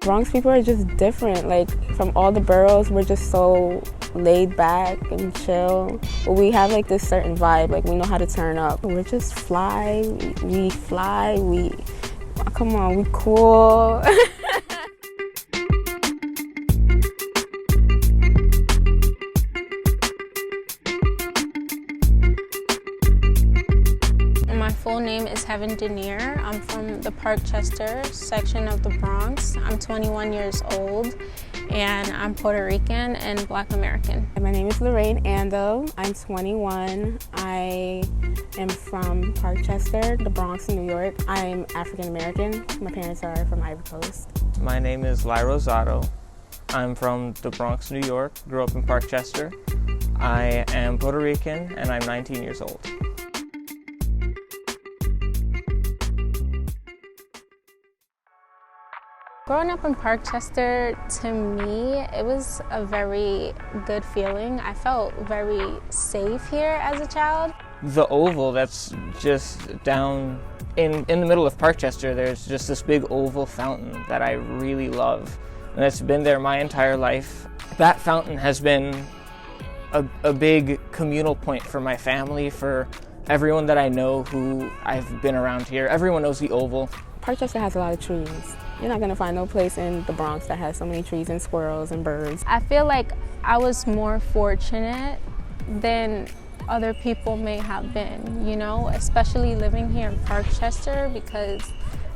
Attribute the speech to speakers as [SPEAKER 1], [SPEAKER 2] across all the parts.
[SPEAKER 1] Bronx people are just different. Like, from all the boroughs, we're just so laid back and chill. But we have like this certain vibe, like we know how to turn up. We're just fly, come on, we cool.
[SPEAKER 2] My full name is Heaven Denier. I'm from the Parkchester section of the Bronx. I'm 21 years old and I'm Puerto Rican and Black American.
[SPEAKER 1] My name is Lorraine Ando. I'm 21. I am from Parkchester, the Bronx, New York. I'm African American. My parents are from Ivory Coast.
[SPEAKER 3] My name is Lai Rosado. I'm from the Bronx, New York. Grew up in Parkchester. I am Puerto Rican and I'm 19 years old.
[SPEAKER 2] Growing up in Parkchester, to me, it was a very good feeling. I felt very safe here as a child.
[SPEAKER 3] The oval that's just down in the middle of Parkchester, there's just this big oval fountain that I really love. And it's been there my entire life. That fountain has been a big communal point for my family, for everyone that I know who I've been around here. Everyone knows the oval.
[SPEAKER 1] Parkchester has a lot of trees. You're not gonna find no place in the Bronx that has so many trees and squirrels and birds.
[SPEAKER 2] I feel like I was more fortunate than other people may have been, you know, especially living here in Parkchester, because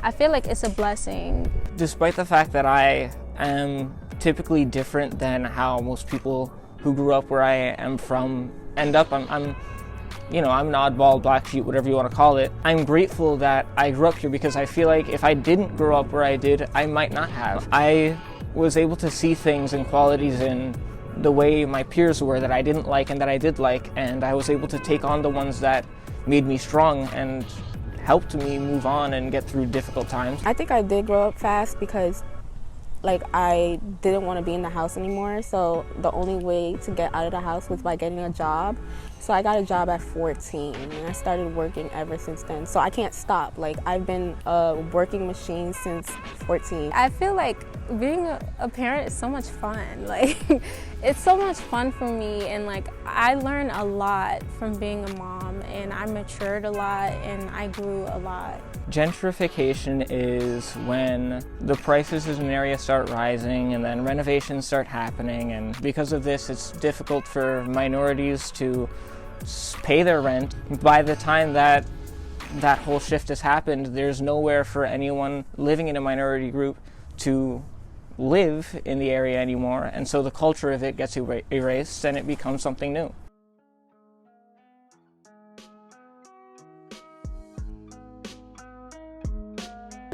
[SPEAKER 2] I feel like it's a blessing.
[SPEAKER 3] Despite the fact that I am typically different than how most people who grew up where I am from end up, I'm an oddball, black sheep, whatever you want to call it. I'm grateful that I grew up here because I feel like if I didn't grow up where I did, I might not have. I was able to see things and qualities in the way my peers were that I didn't like and that I did like, and I was able to take on the ones that made me strong and helped me move on and get through difficult times.
[SPEAKER 1] I think I did grow up fast because I didn't want to be in the house anymore, so the only way to get out of the house was by getting a job. So I got a job at 14 and I started working ever since then. So I can't stop. I've been a working machine since 14.
[SPEAKER 2] I feel like being a parent is so much fun. It's so much fun for me, and I learned a lot from being a mom, and I matured a lot and I grew a lot.
[SPEAKER 3] Gentrification is when the prices in an area start rising and then renovations start happening, and because of this it's difficult for minorities to pay their rent. By the time that whole shift has happened, there's nowhere for anyone living in a minority group to live in the area anymore, and so the culture of it gets erased and it becomes something new.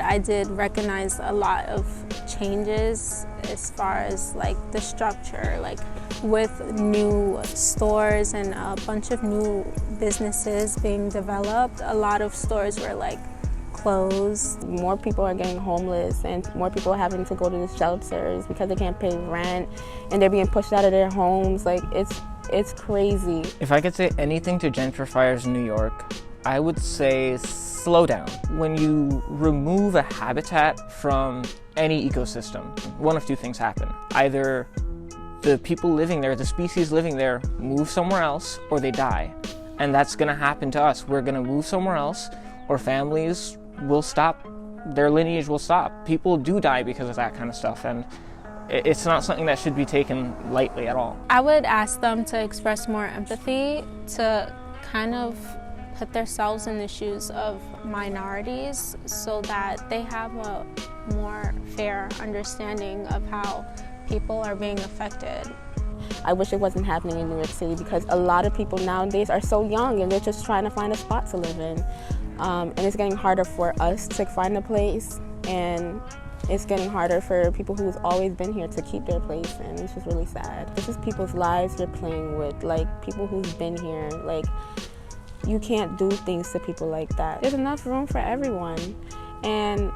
[SPEAKER 2] I did recognize a lot of changes as far as the structure, with new stores and a bunch of new businesses being developed. A lot of stores were closed.
[SPEAKER 1] More people are getting homeless and more people are having to go to the shelters because they can't pay rent and they're being pushed out of their homes. It's crazy.
[SPEAKER 3] If I could say anything to gentrifiers in New York, I would say slow down. When you remove a habitat from any ecosystem, one of two things happen. Either the people living there, the species living there, move somewhere else, or they die. And that's gonna happen to us. We're gonna move somewhere else, or families will stop, their lineage will stop. People do die because of that kind of stuff, and it's not something that should be taken lightly at all.
[SPEAKER 2] I would ask them to express more empathy, to kind of put themselves in the shoes of minorities so that they have a more fair understanding of how people are being affected.
[SPEAKER 1] I wish it wasn't happening in New York City because a lot of people nowadays are so young and they're just trying to find a spot to live in. And it's getting harder for us to find a place, and it's getting harder for people who's always been here to keep their place, and it's just really sad. This is people's lives you're playing with, people who's been here. You can't do things to people like that. There's enough room for everyone. and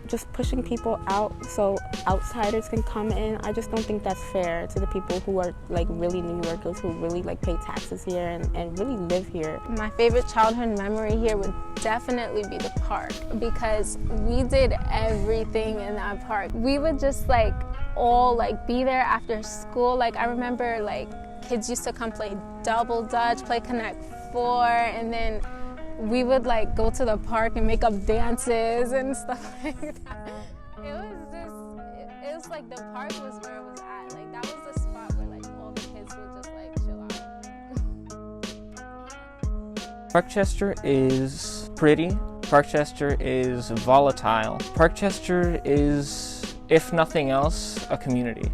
[SPEAKER 1] just pushing people out so outsiders can come in. I just don't think that's fair to the people who are like really New Yorkers, who really like pay taxes here and really live here.
[SPEAKER 2] My favorite childhood memory here would definitely be the park, because we did everything in that park. We would just like all like be there after school. Like I remember like kids used to come play double dutch, play Connect 4, and then we would like go to the park and make up dances and stuff like that. It was like the park was where it was at. Like that was the spot where like all the kids would just like chill out.
[SPEAKER 3] Parkchester is pretty. Parkchester is volatile. Parkchester is, if nothing else, a community.